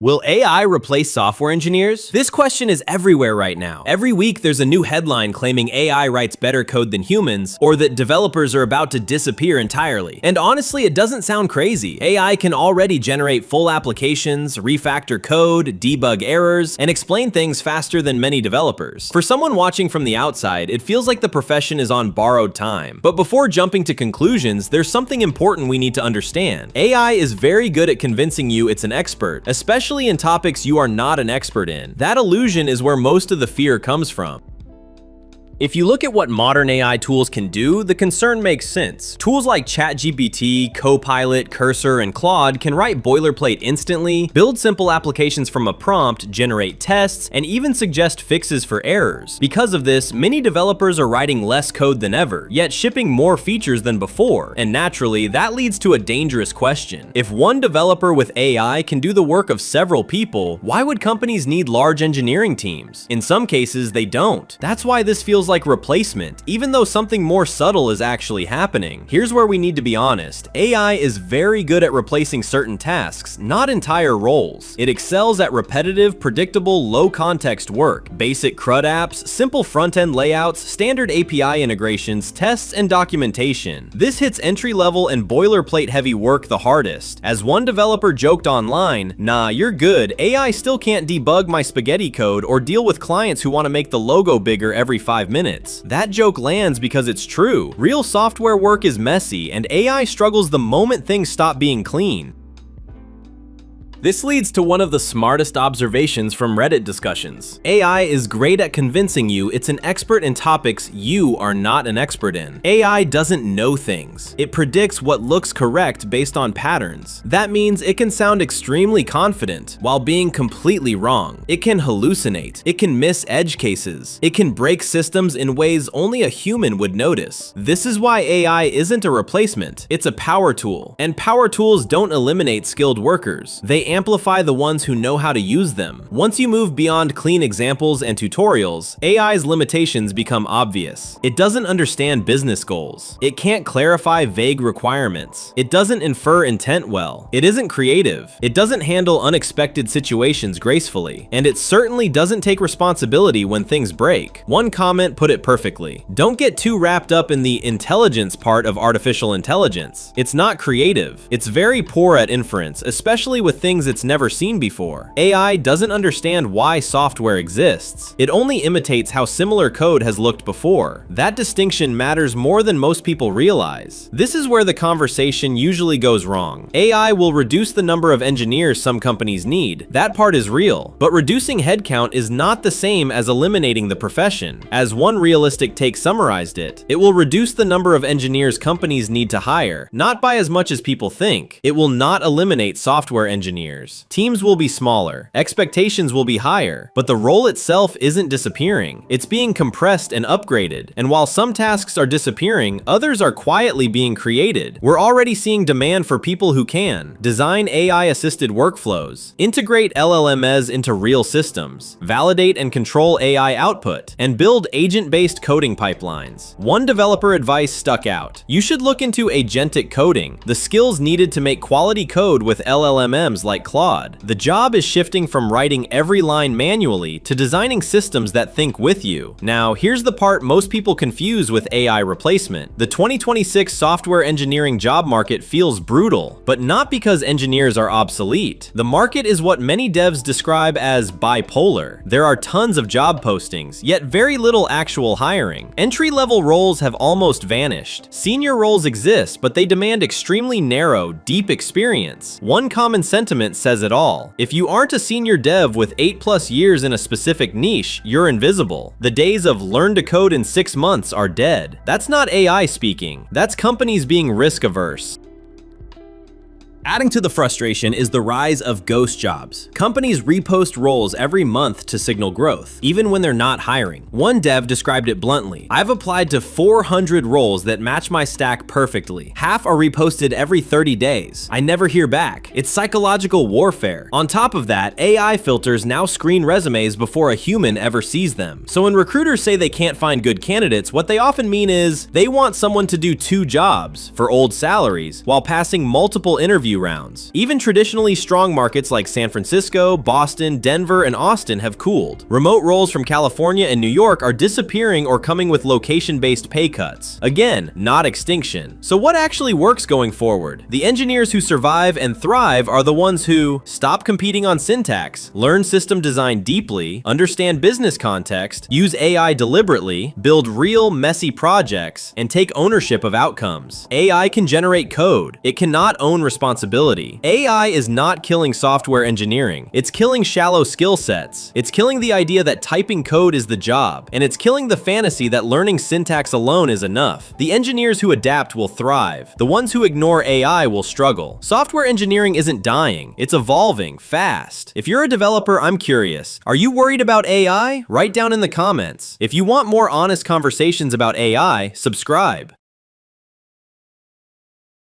Will AI replace software engineers? This question is everywhere right now. Every week there's a new headline claiming AI writes better code than humans, or that developers are about to disappear entirely. And honestly, it doesn't sound crazy. AI can already generate full applications, refactor code, debug errors, and explain things faster than many developers. For someone watching from the outside, it feels like the profession is on borrowed time. But before jumping to conclusions, there's something important we need to understand. AI is very good at convincing you it's an expert, especially in topics you are not an expert in. That illusion is where most of the fear comes from. If you look at what modern AI tools can do, the concern makes sense. Tools like ChatGPT, Copilot, Cursor, and Claude can write boilerplate instantly, build simple applications from a prompt, generate tests, and even suggest fixes for errors. Because of this, many developers are writing less code than ever, yet shipping more features than before. And naturally, that leads to a dangerous question. If one developer with AI can do the work of several people, why would companies need large engineering teams? In some cases, they don't. That's why this feels like replacement, even though something more subtle is actually happening. Here's where we need to be honest. AI is very good at replacing certain tasks, not entire roles. It excels at repetitive, predictable, low-context work, basic CRUD apps, simple front-end layouts, standard API integrations, tests, and documentation. This hits entry-level and boilerplate-heavy work the hardest. As one developer joked online, "Nah, you're good. AI still can't debug my spaghetti code or deal with clients who want to make the logo bigger every 5 minutes. That joke lands because it's true. Real software work is messy, and AI struggles the moment things stop being clean. This leads to one of the smartest observations from Reddit discussions. AI is great at convincing you it's an expert in topics you are not an expert in. AI doesn't know things. It predicts what looks correct based on patterns. That means it can sound extremely confident while being completely wrong. It can hallucinate. It can miss edge cases. It can break systems in ways only a human would notice. This is why AI isn't a replacement. It's a power tool. And power tools don't eliminate skilled workers. They amplify the ones who know how to use them. Once you move beyond clean examples and tutorials, AI's limitations become obvious. It doesn't understand business goals. It can't clarify vague requirements. It doesn't infer intent well. It isn't creative. It doesn't handle unexpected situations gracefully. And it certainly doesn't take responsibility when things break. One comment put it perfectly: "Don't get too wrapped up in the intelligence part of artificial intelligence. It's not creative. It's very poor at inference, especially with things it's never seen before." AI doesn't understand why software exists. It only imitates how similar code has looked before. That distinction matters more than most people realize. This is where the conversation usually goes wrong. AI will reduce the number of engineers some companies need. That part is real. But reducing headcount is not the same as eliminating the profession. As one realistic take summarized it, it will reduce the number of engineers companies need to hire, not by as much as people think. It will not eliminate software engineers. Teams will be smaller, expectations will be higher, but the role itself isn't disappearing. It's being compressed and upgraded. And while some tasks are disappearing, others are quietly being created. We're already seeing demand for people who can design AI-assisted workflows, integrate LLMs into real systems, validate and control AI output, and build agent-based coding pipelines. One developer advice stuck out: you should look into agentic coding, the skills needed to make quality code with LLMs like Claude. The job is shifting from writing every line manually to designing systems that think with you. Now, here's the part most people confuse with AI replacement. The 2026 software engineering job market feels brutal, but not because engineers are obsolete. The market is what many devs describe as bipolar. There are tons of job postings, yet very little actual hiring. Entry-level roles have almost vanished. Senior roles exist, but they demand extremely narrow, deep experience. One common sentiment says it all: if you aren't a senior dev with 8+ years in a specific niche, you're invisible. The days of learn to code in 6 months are dead. That's not AI speaking. That's companies being risk-averse. Adding to the frustration is the rise of ghost jobs. Companies repost roles every month to signal growth, even when they're not hiring. One dev described it bluntly: "I've applied to 400 roles that match my stack perfectly. Half are reposted every 30 days. I never hear back. It's psychological warfare." On top of that, AI filters now screen resumes before a human ever sees them. So when recruiters say they can't find good candidates, what they often mean is they want someone to do 2 jobs for old salaries while passing multiple interviews few rounds. Even traditionally strong markets like San Francisco, Boston, Denver, and Austin have cooled. Remote roles from California and New York are disappearing or coming with location-based pay cuts. Again, not extinction. So what actually works going forward? The engineers who survive and thrive are the ones who stop competing on syntax, learn system design deeply, understand business context, use AI deliberately, build real, messy projects, and take ownership of outcomes. AI can generate code. It cannot own responsibility. AI is not killing software engineering. It's killing shallow skill sets. It's killing the idea that typing code is the job, and it's killing the fantasy that learning syntax alone is enough. The engineers who adapt will thrive. The ones who ignore AI will struggle. Software engineering isn't dying. It's evolving fast. If you're a developer, I'm curious. Are you worried about AI? Write down in the comments. If you want more honest conversations about AI, subscribe.